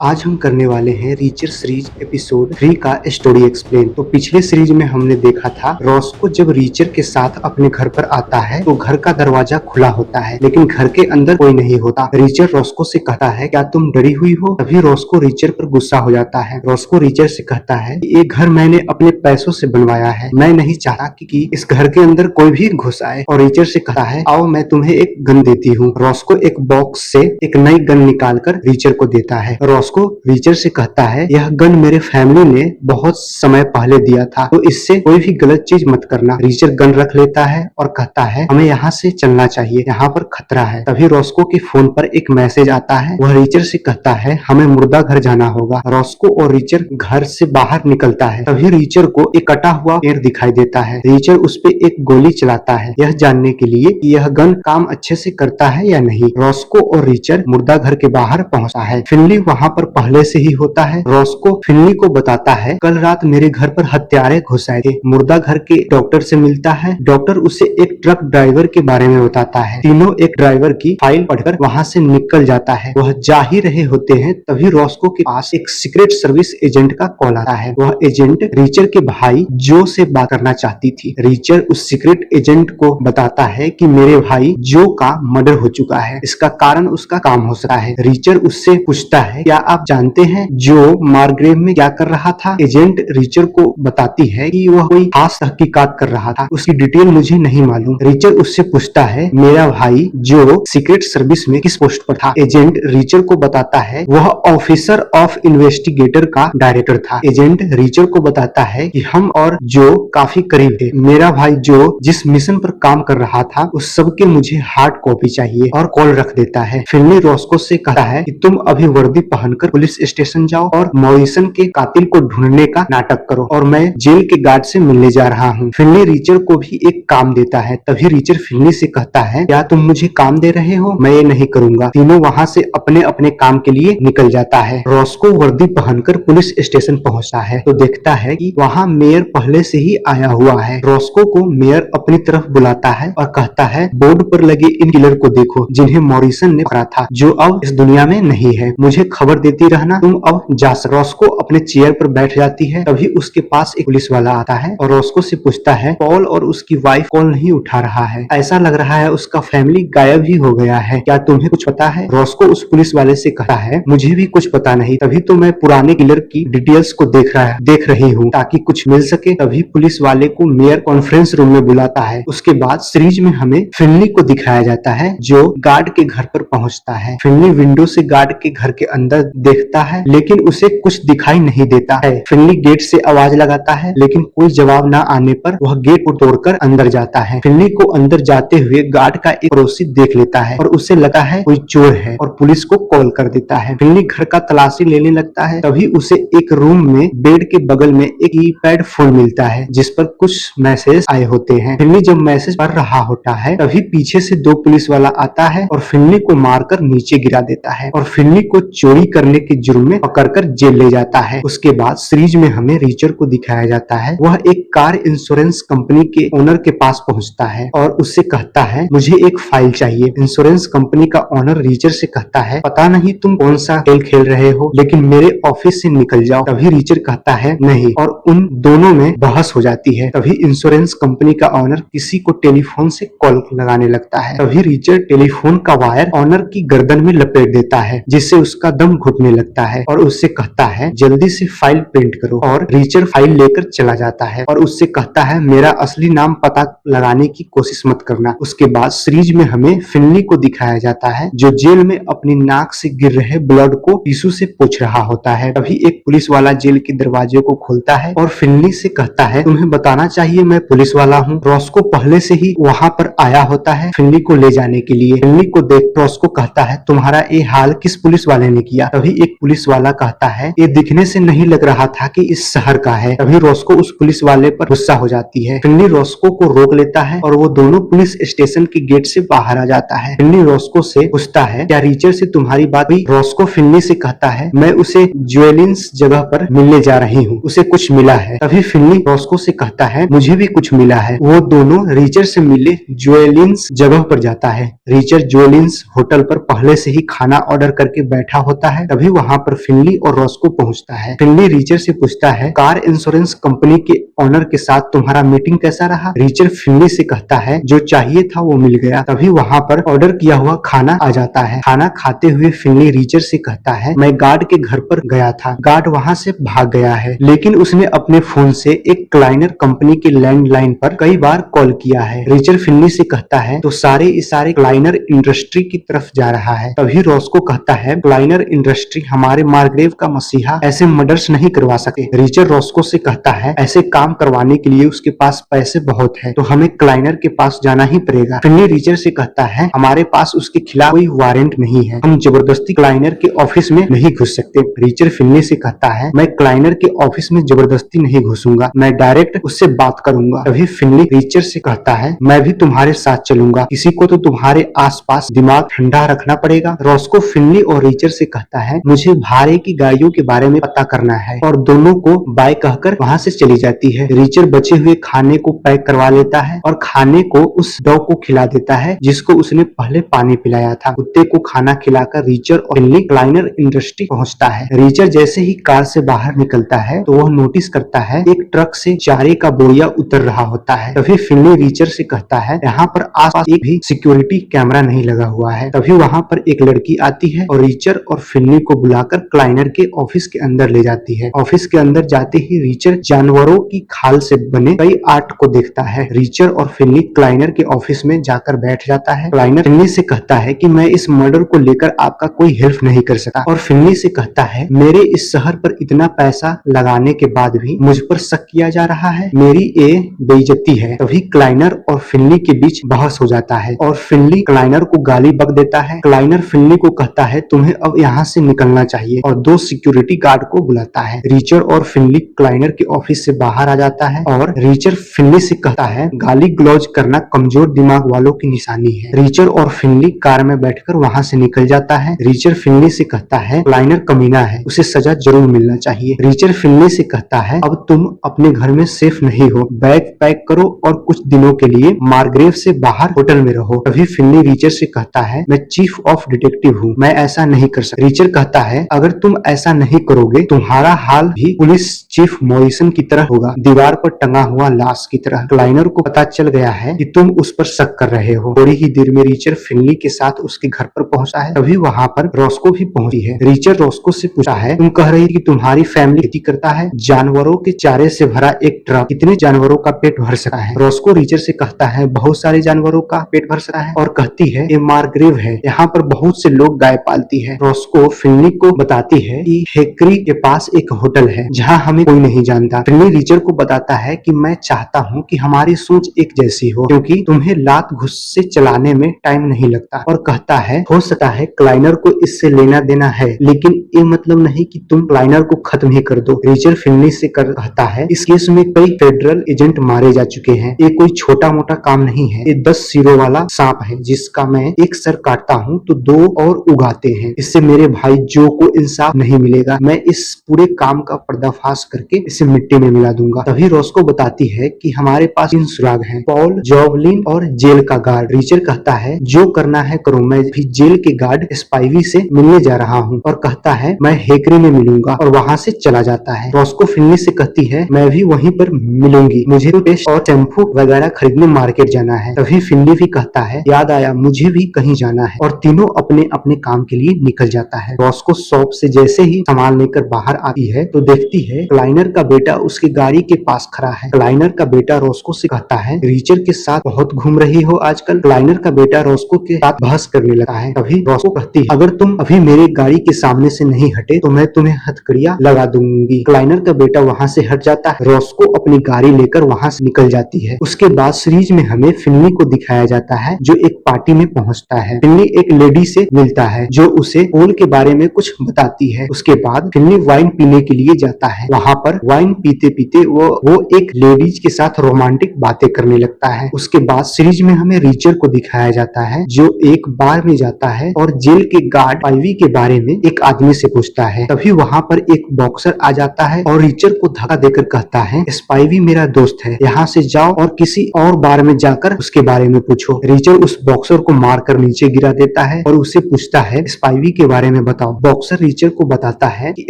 आज हम करने वाले हैं रीचर सीरीज एपिसोड 3 का स्टोरी एक्सप्लेन। तो पिछले सीरीज में हमने देखा था रॉस्को जब रीचर के साथ अपने घर पर आता है तो घर का दरवाजा खुला होता है लेकिन घर के अंदर कोई नहीं होता। रीचर रॉस्को से कहता है क्या तुम डरी हुई हो? तभी रॉस्को रीचर पर गुस्सा हो जाता है। रॉस्को रीचर से कहता है ये घर मैंने अपने पैसों से बनवाया है, मैं नहीं चाहता कि इस घर के अंदर कोई भी घुस आए। और रीचर से कहता है आओ मैं तुम्हें एक गन देती हूँ। रॉस्को एक बॉक्स से एक नई गन निकालकर रीचर को देता है। रॉस्को रीचर से कहता है यह गन मेरे फैमिली ने बहुत समय पहले दिया था, तो इससे कोई भी गलत चीज मत करना। रीचर गन रख लेता है और कहता है हमें यहाँ से चलना चाहिए, यहाँ पर खतरा है। तभी रॉस्को के फोन पर एक मैसेज आता है। वह रीचर से कहता है हमें मुर्दा घर जाना होगा। रॉस्को और रीचर घर से बाहर निकलता है। तभी रीचर को एक कटा हुआ पेड़ दिखाई देता है। रीचर उस पे एक गोली चलाता है यह जानने के लिए कि यह गन काम अच्छे से करता है या नहीं। रॉस्को और रीचर मुर्दा घर के बाहर पहुंचता है। फिनली वहां पर पहले से ही होता है। रॉस्को फिनली को बताता है कल रात मेरे घर पर हत्यारे घुस आए थे। मुर्दा घर के डॉक्टर से मिलता है। डॉक्टर उसे एक ट्रक ड्राइवर के बारे में बताता है। तीनों एक ड्राइवर की फाइल पढ़कर वहां से निकल जाता है। वह जा ही रहे होते हैं तभी रॉस्को के पास एक सीक्रेट सर्विस एजेंट का कॉल आता है। वह एजेंट रीचर के भाई जो से बात करना चाहती थी। रीचर उस सीक्रेट एजेंट को बताता है कि मेरे भाई जो का मर्डर हो चुका है, इसका कारण उसका काम हो सकता है। रीचर उससे पूछता है क्या आप जानते हैं जो मार्ग्रेव में क्या कर रहा था? एजेंट रीचर को बताती है कि वह कोई खास तहकीकात कर रहा था, उसकी डिटेल मुझे नहीं मालूम। रीचर उससे पूछता है मेरा भाई जो सीक्रेट सर्विस में किस पोस्ट पर था? एजेंट रीचर को बताता है वह ऑफिसर ऑफ इन्वेस्टिगेटर का डायरेक्टर था। एजेंट रीचर को बताता है कि हम और जो काफी करीब थे। मेरा भाई जो जिस मिशन पर काम कर रहा था उस सब के मुझे हार्ड कॉपी चाहिए और कॉल रख देता है। फिनली रॉस्को से कहता है कि तुम अभी वर्दी पहनकर पुलिस स्टेशन जाओ और मॉरिसन के कातिल को ढूंढने का नाटक करो और मैं जेल के गार्ड से मिलने जा रहा हूँ। फिनली रीचर को भी एक काम देता है। तभी रीचर फिनली से कहता है क्या तुम मुझे काम दे रहे हो? मैं ये नहीं करूंगा। तीनों वहाँ से अपने अपने काम के लिए निकल जाता है। रॉस्को वर्दी पहनकर पुलिस स्टेशन पहुंचता है तो देखता है कि वहाँ मेयर पहले से ही आया हुआ है। रॉस्को को मेयर अपनी तरफ बुलाता है और कहता है बोर्ड पर लगे इन किलर को देखो जिन्हें मॉरिसन ने पकड़ा था, जो अब इस दुनिया में नहीं है। मुझे खबर देती रहना, तुम अब जा सकते। रॉस्को अपने चेयर पर बैठ जाती है। तभी उसके पास एक पुलिस वाला आता है और रॉस्को से पूछता है पॉल और उसकी वाइफ कॉल नहीं उठा रहा है, ऐसा लग रहा है उसका फैमिली गायब ही हो गया है, क्या तुम्हें कुछ पता है? रॉस्को उस पुलिस वाले से कहता है मुझे भी कुछ पता नहीं, तभी तो मैं पुराने किलर की डिटेल्स को देख रही हूँ ताकि कुछ मिल सके। तभी पुलिस वाले को मेयर कॉन्फ्रेंस रूम में बुलाता है। उसके बाद सीरीज में हमें फिनली को दिखाया जाता है जो गार्ड के घर पर पहुंचता है। फिनली विंडो से गार्ड के घर के अंदर देखता है लेकिन उसे कुछ दिखाई नहीं देता है। फिनली गेट से आवाज लगाता है लेकिन कोई जवाब न आने पर वह गेट को तोड़कर अंदर जाता है। फिनली को अंदर जाते हुए गार्ड का एक पड़ोसी देख लेता है और उसे लगा है कोई चोर है और पुलिस को कॉल कर देता है। फिनली घर का तलाशी लेने लगता है। तभी उसे एक रूम में बेड के बगल में एक कीपैड फोन मिलता है जिस पर कुछ मैसेज आए होते हैं। फिनली जब मैसेज पढ़ रहा होता है तभी पीछे से दो पुलिस वाला आता है और फिनली को मारकर नीचे गिरा देता है और फिनली को चोरी करने के जुर्म में पकड़कर जेल ले जाता है। उसके बाद सीरीज में हमें रीचर को दिखाया जाता है। वह एक कार इंश्योरेंस कंपनी के ओनर के पास पहुंचता है और उससे कहता है मुझे एक फाइल चाहिए। इंश्योरेंस कंपनी का ओनर रीचर से कहता है पता नहीं तुम कौन सा खेल खेल रहे हो लेकिन मेरे ऑफिस से निकल जाओ। तभी रीचर कहता है नहीं और उन दोनों में बहस हो जाती है। तभी इंश्योरेंस कंपनी का ओनर किसी को टेलीफोन से कॉल लगाने लगता है। तभी रीचर टेलीफोन का वायर ओनर की गर्दन में लपेट देता है जिससे उसका दम घुटने लगता है और उससे कहता है जल्दी से फाइल प्रिंट करो। और रीचर फाइल लेकर चला जाता है और उससे कहता है मेरा असली नाम पता लगाने की कोशिश मत करना। उसके बाद सीरीज में हमें फिनली को दिखाया जाता है जो जेल में अपनी नाक से गिर रहे ब्लड को टिश्यू से पोंछ रहा होता है। तभी एक पुलिस वाला जेल के दरवाजे को खोलता है और फिनली से कहता है तुम्हें बताना चाहिए मैं पुलिस वाला हूँ। रॉस्को पहले से ही वहाँ पर आया होता है फिनली को ले जाने के लिए। फिनली को देख रॉस्को कहता है तुम्हारा ये हाल किस पुलिस वाले ने किया? तभी एक पुलिस वाला कहता है ये दिखने से नहीं लग रहा था कि इस शहर का है। तभी रॉस्को उस पुलिस वाले पर गुस्सा हो जाती है। फिनली रॉस्को को रोक लेता है और वो दोनों पुलिस स्टेशन के गेट से बाहर आ जाता है। फिनली रॉस्को से पूछता है क्या रीचर से तुम्हारी बात हुई? रॉस्को फिनली से कहता है मैं उसे ज्वेलिंस जगह पर मिलने जा रही हूँ, उसे कुछ मिला है। तभी फिनली रॉस्को से कहता है मुझे भी कुछ मिला है। वो दोनों रीचर से मिले ज्वेलिंस जगह पर जाता है। रीचर ज्वेलिंस होटल पर पहले से ही खाना ऑर्डर करके बैठा होता है। तभी वहाँ पर फिनली और रॉस्को पहुंचता है। फिनली रीचर से पूछता है कार इंश्योरेंस कंपनी के ऑनर के साथ तुम्हारा मीटिंग कैसा रहा। रीचर फिनली से कहता है जो चाहिए था वो मिल गया। तभी वहाँ पर ऑर्डर किया हुआ खाना आ जाता है। खाना खाते हुए फिनली रीचर से कहता है मैं गार्ड के घर पर गया था, गार्ड वहाँ से भाग गया है, लेकिन उसने अपने फोन से एक क्लाइनर कंपनी के लैंडलाइन पर कई बार कॉल किया है। रीचर फिनली से कहता है तो सारे इशारे क्लाइनर इंडस्ट्री की तरफ जा रहा है। तभी रॉस्को कहता है क्लाइनर इंडस्ट्री हमारे मार्ग्रेव का मसीहा ऐसे मर्डर्स नहीं करवा सके। रीचर रॉस्को से कहता है ऐसे काम करवाने के लिए उसके पास पैसे बहुत है, तो हमें क्लाइनर के पास जाना ही पड़ेगा। फिनली रीचर से कहता है हमारे पास उसके खिलाफ कोई वारंट नहीं है, हम जबरदस्ती क्लाइनर के ऑफिस में नहीं घुस सकते। रीचर फिनली से कहता है मैं क्लाइनर के ऑफिस में जबरदस्ती नहीं घुसूंगा, मैं डायरेक्ट उससे बात करूंगा। तभी फिनली रीचर से कहता है मैं भी तुम्हारे साथ चलूंगा, किसी को तो तुम्हारे आसपास दिमाग ठंडा रखना पड़ेगा। रॉस्को फिनली और रीचर से कहता है मुझे भाड़े की गाड़ियों के बारे में पता करना है, और दोनों को बाय कहकर वहाँ से चली जाती है। रीचर बचे हुए खाने को पैक करवा लेता है और खाने को उस डॉग को खिला देता है जिसको उसने पहले पानी पिलाया था। कुत्ते को खाना खिलाकर रीचर और फिनली क्लाइनर इंडस्ट्री पहुंचता है। रीचर जैसे ही कार से बाहर निकलता है तो वह नोटिस करता है एक ट्रक से चारे का बोरिया उतर रहा होता है। तभी फिनली रीचर से कहता है यहाँ पर आसपास एक भी सिक्योरिटी कैमरा नहीं लगा हुआ है। तभी वहाँ पर एक लड़की आती है और रीचर और फिनली को बुलाकर क्लाइनर के ऑफिस के अंदर ले जाती है। ऑफिस के अंदर जाते ही रीचर जानवरों की खाल से बने कई आर्ट को देखता है। रीचर और फिनली क्लाइनर के ऑफिस में जाकर बैठ जाता है। क्लाइनर फिनली से कहता है कि मैं इस मर्डर को लेकर आपका कोई हेल्प नहीं कर सकता, और फिनली से कहता है मेरे इस शहर पर इतना पैसा लगाने के बाद भी मुझ पर शक किया जा रहा है, मेरी ये बेइज्जती है। तभी क्लाइनर और फिनली के बीच बहस हो जाता है और फिनली क्लाइनर को गाली बक देता है। क्लाइनर फिनली को कहता है तुम्हें अब यहाँ से निकलना चाहिए और दो सिक्योरिटी गार्ड को बुलाता है। रीचर और फिनली क्लाइनर के ऑफिस से बाहर आ जाता है और रीचर फिनली से कहता है गाली गलौज करना कमजोर दिमाग वालों की निशानी है। रीचर और फिनली कार में बैठकर वहाँ से निकल जाता है। रीचर फिनली से कहता है क्लाइनर कमीना है, उसे सजा जरूर मिलना चाहिए। रीचर फिनली से कहता है अब तुम अपने घर में सेफ नहीं हो, बैग पैक करो और कुछ दिनों के लिए मार्ग्रेव से बाहर होटल में रहो। तभी फिनली रीचर से कहता है मैं चीफ ऑफ डिटेक्टिव हूँ, मैं ऐसा नहीं कर सकता। रीचर कहता है अगर तुम ऐसा नहीं करोगे तुम्हारा हाल भी पुलिस चीफ मॉरिसन की तरह होगा, दीवार पर टंगा हुआ लाश की तरह। क्लाइनर को पता चल गया है कि तुम उस पर शक कर रहे हो। थोड़ी ही देर में रीचर फिनली के साथ उसके घर पर पहुंचता है। तभी वहाँ पर रॉस्को भी पहुंची है। रीचर रॉस्को से पूछा है तुम कह रही कि तुम्हारी फैमिली खेती करता है, जानवरों के चारे से भरा एक ट्रक कितने जानवरों का पेट भर सकता है। रॉस्को रीचर से कहता है बहुत सारे जानवरों का पेट भर सकता है, और कहती है ये मार्ग्रेव है, यहाँ पर बहुत से लोग गाय पालती है। रॉस्को फिनली को बताती है कि हेकरी के पास एक होटल है जहाँ हमें कोई नहीं जानता। फिनली रीचर को बताता है कि मैं चाहता हूँ कि हमारी सोच एक जैसी हो, क्योंकि तुम्हें लात घुस से चलाने में टाइम नहीं लगता, और कहता है हो सकता है क्लाइनर को इससे लेना देना है, लेकिन ये मतलब नहीं कि तुम क्लाइनर को खत्म ही कर दो। रीचर फिनली से कहता है इस केस में कई फेडरल एजेंट मारे जा चुके हैं, ये कोई छोटा मोटा काम नहीं है, ये 10 सिरों वाला सांप है जिसका मैं एक सर काटता हूँ तो 2 और उगाते हैं, इससे मेरे भाई जो को इंसाफ नहीं मिलेगा, मैं इस पूरे काम का पर्दाफाश करके इसे मिट्टी में मिला दूंगा। तभी रॉस्को बताती है कि हमारे पास 3 सुराग हैं, पॉल, जॉवलिन और जेल का गार्ड। रीचर कहता है जो करना है करो, मैं भी जेल के गार्ड स्पाइवी से मिलने जा रहा हूँ, और कहता है मैं हेकरी में मिलूंगा, और वहाँ से चला जाता है। रॉस्को फिनली से कहती है मैं भी वहीं पर मिलूंगी, मुझे तो पेस्ट और शैम्पू वगैरह खरीदने मार्केट जाना है। तभी फिनली भी कहता है याद आया मुझे भी कहीं जाना है, और तीनों अपने अपने काम के लिए निकल जाता है। रॉस्को शॉप से जैसे ही सामान लेकर बाहर आती है तो देखती है क्लाइनर का बेटा उसकी गाड़ी के पास खड़ा है। क्लाइनर का बेटा रॉस्को से कहता है रीचर के साथ बहुत घूम रही हो आजकल। क्लाइनर का बेटा रॉस्को के साथ बहस करने लगा है। तभी रॉस्को कहती है अगर तुम अभी मेरे गाड़ी के सामने से नहीं हटे तो मैं तुम्हें हथकड़ियां लगा दूंगी। क्लाइनर का बेटा वहाँ से हट जाता है। रॉस्को अपनी गाड़ी लेकर वहाँ से निकल जाती है। उसके बाद सीरीज में हमें फिनली को दिखाया जाता है जो एक पार्टी में पहुँचता है। फिनली एक लेडी से मिलता है जो उसे पोल के बारे में कुछ बताती है। उसके बाद फिनली वाइन पीने के लिए जाता है। वहाँ पर वाइन पीते पीते वो एक लेडीज के साथ रोमांटिक बातें करने लगता है। उसके बाद सीरीज में हमें रीचर को दिखाया जाता है जो एक बार में जाता है और जेल के गार्ड पाइवी के बारे में एक आदमी से पूछता है। तभी वहाँ पर एक बॉक्सर आ जाता है और रीचर को धक्का देकर कहता है स्पाइवी मेरा दोस्त है, यहाँ से जाओ और किसी और बार में जाकर उसके बारे में पूछो। रीचर उस बॉक्सर को मारकर नीचे गिरा देता है और उससे पूछता है स्पाइवी के बारे में बता बताओ। बॉक्सर रीचर को बताता है कि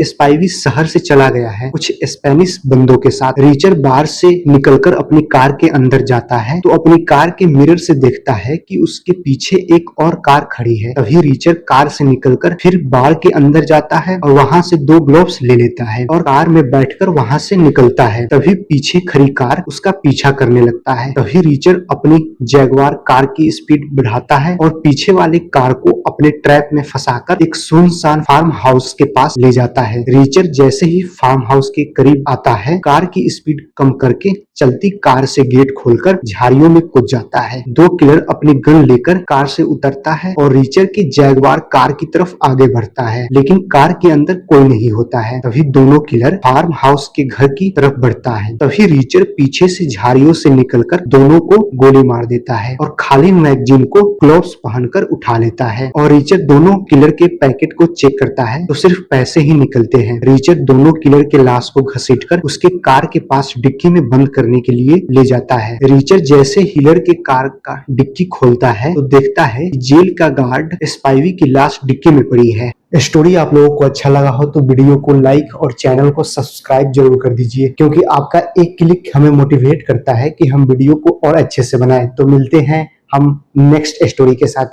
स्पाइवी शहर से चला गया है कुछ स्पेनिश बंदों के साथ। रीचर बार से निकलकर अपनी कार के अंदर जाता है तो अपनी कार के मिरर से देखता है कि उसके पीछे एक और कार खड़ी है। तभी रीचर कार से निकलकर फिर बार के अंदर जाता है और वहां से 2 ग्लोव्स ले लेता है और कार में बैठकर वहां से निकलता है। तभी पीछे खड़ी कार उसका पीछा करने लगता है। तभी रीचर अपनी जैगवार कार की स्पीड बढ़ाता है और पीछे वाले कार को अपने ट्रैप में फंसाकर एक सुनसान फार्म हाउस के पास ले जाता है। रीचर जैसे ही फार्म हाउस के करीब आता है कार की स्पीड कम करके चलती कार से गेट खोलकर झाड़ियों में कूद जाता है। 2 किलर अपनी गन लेकर कार से उतरता है और रीचर की जैगवार कार की तरफ आगे बढ़ता है, लेकिन कार के अंदर कोई नहीं होता है। तभी दोनों किलर फार्म हाउस के घर की तरफ बढ़ता है। तभी रीचर पीछे से झाड़ियों से निकलकर दोनों को गोली मार देता है और खाली मैगजीन को ग्लोव्स पहनकर उठा लेता है। और रीचर दोनों किलर के पैकेट को चेक करता है तो सिर्फ पैसे ही निकलते हैं। रीचर दोनों किलर के लाश को घसीटकर उसके कार के पास डिक्की में बंद करने के लिए ले जाता है। रीचर जैसे हिलर के कार का डिक्की खोलता है तो देखता है जेल का गार्ड स्पाइवी की लाश डिक्की में पड़ी है। स्टोरी आप लोगों को अच्छा लगा हो तो वीडियो को लाइक और चैनल को सब्सक्राइब जरूर कर दीजिए, क्योंकि आपका एक क्लिक हमें मोटिवेट करता है कि हम वीडियो को और अच्छे से बनाएं। तो मिलते हैं हम नेक्स्ट स्टोरी के साथ।